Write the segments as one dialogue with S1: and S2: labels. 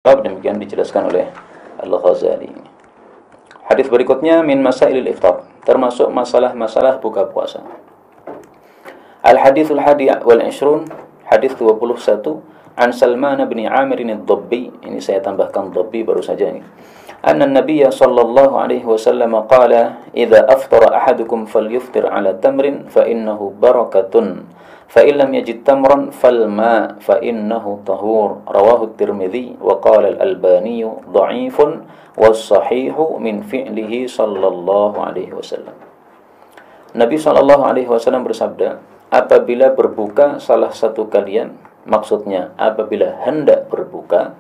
S1: Demikian dijelaskan oleh Al-Ghazali. Hadis berikutnya min masailil iftar, termasuk masalah-masalah buka puasa. Al-hadithul hadi wal 20, hadis 21, an Salman bin Amir ad-Dabbi, ini saya tambahkan Dabbi baru saja ini. Anna an-nabiy sallallahu alaihi wasallam qala, "Idza aftara ahadukum falyuftir ala tamrin fa innahu barakatun." فإن لم يجد تمرا فالماء فإنه طهور رواه الترمذي وقال الألباني ضعيف والصحيح من فعله صلى الله عليه وسلم. Nabi sallallahu alaihi wasallam bersabda, apabila berbuka salah satu kalian, maksudnya apabila hendak berbuka,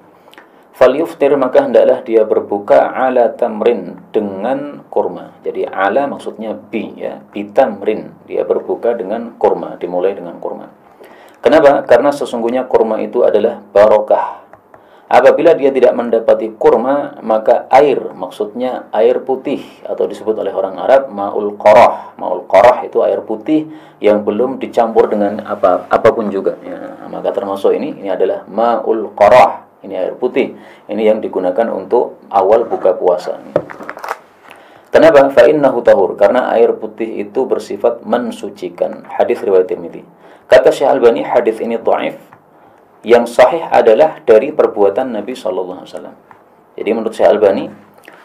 S1: falyuftir, maka hendaklah dia berbuka ala tamrin, dengan kurma. Jadi ala maksudnya bi, ya, bitamrin, dia berbuka dengan kurma, dimulai dengan kurma. Kenapa? Karena sesungguhnya kurma itu adalah barokah. Apabila dia tidak mendapati kurma, maka air, maksudnya air putih, atau disebut oleh orang Arab ma'ul qarah. Ma'ul qarah itu air putih yang belum dicampur dengan apapun juga, ya. Maka termasuk ini adalah ma'ul qarah. Ini air putih. Ini yang digunakan untuk awal buka puasa. Kenapa? Fa innahu tahur. Karena air putih itu bersifat mensucikan. Hadis riwayat Tirmidzi. Kata Syekh Albani, hadis ini dhaif. Yang sahih adalah dari perbuatan Nabi sallallahu alaihi wasallam. Jadi menurut Syekh Albani,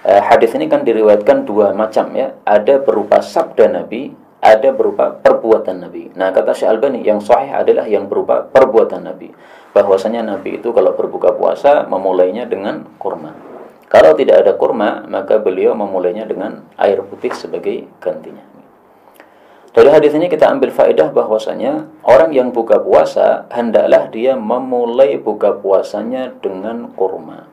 S1: hadis ini kan diriwayatkan dua macam, ya. Ada berupa sabda Nabi, ada berupa perbuatan Nabi. Nah, kata Syekh Albani, yang sahih adalah yang berupa perbuatan Nabi. Bahwasanya Nabi itu kalau berbuka puasa memulainya dengan kurma. Kalau tidak ada kurma, maka beliau memulainya dengan air putih sebagai gantinya. Dari hadis ini kita ambil faedah bahwasanya orang yang buka puasa hendaklah dia memulai buka puasanya dengan kurma.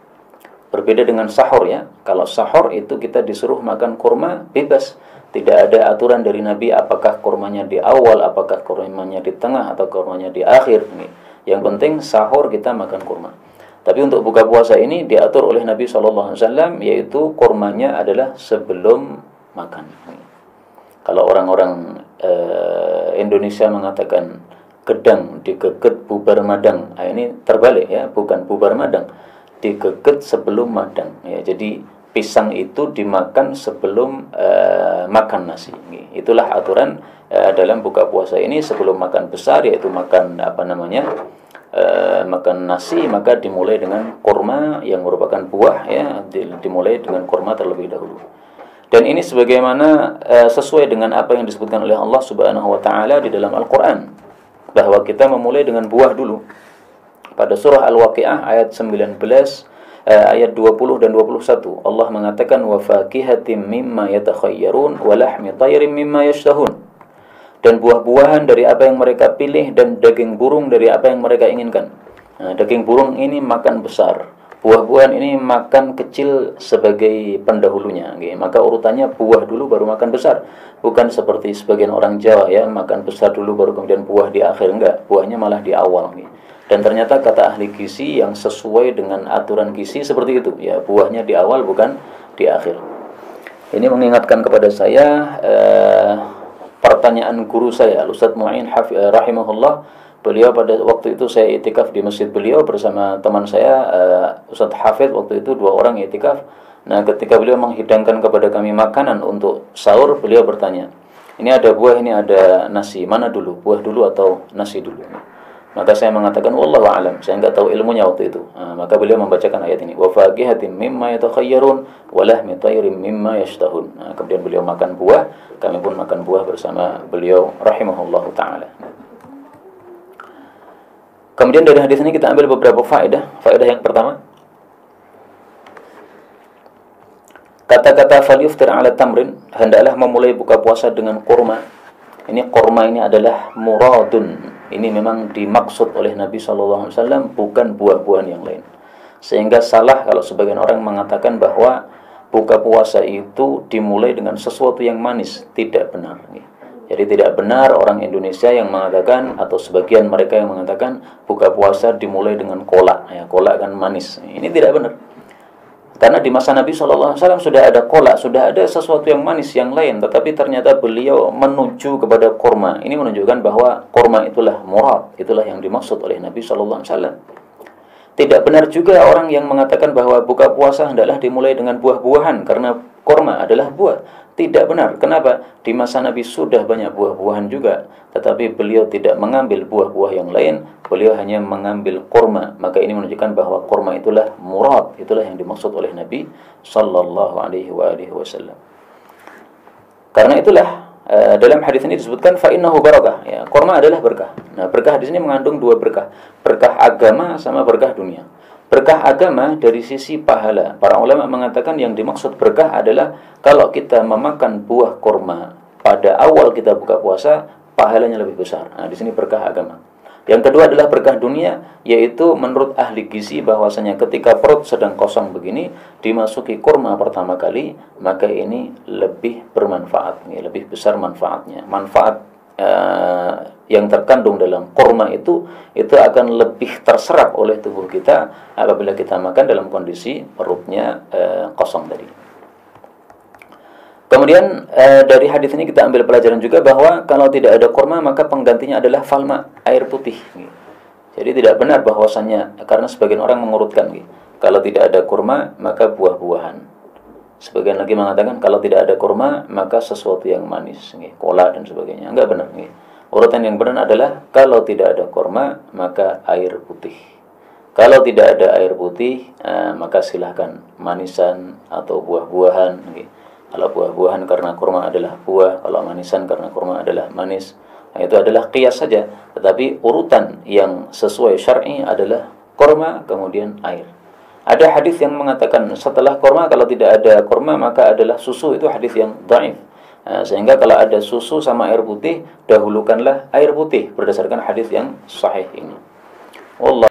S1: Berbeda dengan sahur, ya. Kalau sahur itu kita disuruh makan kurma bebas. Tidak ada aturan dari Nabi apakah kurmanya di awal, apakah kurmanya di tengah, atau kurmanya di akhir. Yang penting sahur kita makan kurma. Tapi untuk buka puasa ini diatur oleh Nabi SAW, yaitu kurmanya adalah sebelum makan. Kalau orang-orang Indonesia mengatakan gedang digeget bubar madang, ini terbalik, ya, bukan bubar madang, digeget sebelum madang, ya. Jadi pisang itu dimakan sebelum makan nasi. Itulah aturan dalam buka puasa ini. Sebelum makan besar, yaitu makan makan nasi, maka dimulai dengan kurma yang merupakan buah, ya, dimulai dengan kurma terlebih dahulu. Dan ini sebagaimana sesuai dengan apa yang disebutkan oleh Allah Subhanahu wa taala di dalam Al-Qur'an, bahwa kita memulai dengan buah dulu. Pada surah Al-Waqiah ayat 19, ayat 20 dan 21, Allah mengatakan wa fakihatin mimma yatakhayyarun wa lahmi tayrin mimma yashtahun. Dan buah-buahan dari apa yang mereka pilih, dan daging burung dari apa yang mereka inginkan. Nah, daging burung ini makan besar, buah-buahan ini makan kecil sebagai pendahulunya. Maka urutannya buah dulu baru makan besar. Bukan seperti sebagian orang Jawa, ya, makan besar dulu baru kemudian buah di akhir. Enggak, buahnya malah di awal. Dan ternyata kata ahli gizi yang sesuai dengan aturan gizi seperti itu, ya, buahnya di awal bukan di akhir. Ini mengingatkan kepada saya pertanyaan guru saya, Ustaz Mu'in rahimahullah. Beliau pada waktu itu saya itikaf di masjid beliau bersama teman saya, Ustaz Hafid, waktu itu 2 orang itikaf. Nah, ketika beliau menghidangkan kepada kami makanan untuk sahur, beliau bertanya, ini ada buah, ini ada nasi, mana dulu, buah dulu atau nasi dulu? Maka saya mengatakan wallahu a'lam, saya enggak tahu ilmunya waktu itu. Maka beliau membacakan ayat ini, wa faqihatin mimma yatakhayyarun wa lahmi tayrin mimma yashtahun. Kemudian beliau makan buah, kami pun makan buah bersama beliau rahimahullahu taala. Kemudian dari hadis ini kita ambil beberapa faedah. Faedah yang pertama, kata-kata falyuftir ala tamrin, hendaklah memulai buka puasa dengan kurma. Ini kurma ini adalah muradun. Ini memang dimaksud oleh Nabi SAW, bukan buah-buahan yang lain. Sehingga salah kalau sebagian orang mengatakan bahwa buka puasa itu dimulai dengan sesuatu yang manis. Tidak benar. Jadi tidak benar orang Indonesia yang mengatakan, atau sebagian mereka yang mengatakan buka puasa dimulai dengan kolak, ya, kolak kan manis. Ini tidak benar. Karena di masa Nabi SAW sudah ada kolak, sudah ada sesuatu yang manis yang lain, tetapi ternyata beliau menuju kepada kurma. Ini menunjukkan bahwa kurma itulah murad, itulah yang dimaksud oleh Nabi SAW. Tidak benar juga orang yang mengatakan bahwa buka puasa hendaklah dimulai dengan buah-buahan karena kurma adalah buah. Tidak benar. Kenapa? Di masa Nabi sudah banyak buah-buahan juga, tetapi beliau tidak mengambil buah-buah yang lain, beliau hanya mengambil kurma. Maka ini menunjukkan bahwa kurma itulah murad, itulah yang dimaksud oleh Nabi sallallahu alaihi wasallam. Karena itulah dalam hadis ini disebutkan fa innahu barakah, ya, kurma adalah berkah. Nah, berkah di sini mengandung dua berkah, berkah agama sama berkah dunia. Berkah agama dari sisi pahala. Para ulama mengatakan yang dimaksud berkah adalah kalau kita memakan buah kurma pada awal kita buka puasa, pahalanya lebih besar. Nah, di sini berkah agama. Yang kedua adalah berkah dunia, yaitu menurut ahli gizi bahwasanya ketika perut sedang kosong begini, dimasuki kurma pertama kali, maka ini lebih bermanfaat, lebih besar manfaatnya. Manfaat yang terkandung dalam kurma itu akan lebih terserap oleh tubuh kita apabila kita makan dalam kondisi perutnya kosong tadi. Kemudian dari hadis ini kita ambil pelajaran juga bahwa kalau tidak ada kurma maka penggantinya adalah falma, air putih. Jadi tidak benar bahwasannya, karena sebagian orang mengurutkan, kalau tidak ada kurma maka buah-buahan. Sebagian lagi mengatakan kalau tidak ada kurma maka sesuatu yang manis, kola dan sebagainya. Enggak benar. Urutan yang benar adalah kalau tidak ada kurma maka air putih. Kalau tidak ada air putih maka silahkan manisan atau buah-buahan. Kalau buah-buahan karena kurma adalah buah, kalau manisan karena kurma adalah manis. Nah, itu adalah qiyas saja. Tetapi urutan yang sesuai syar'i adalah kurma kemudian air. Ada hadis yang mengatakan setelah kurma, kalau tidak ada kurma maka adalah susu. Itu hadis yang dhaif. Sehingga kalau ada susu sama air putih, dahulukanlah air putih berdasarkan hadis yang sahih ini. Wallah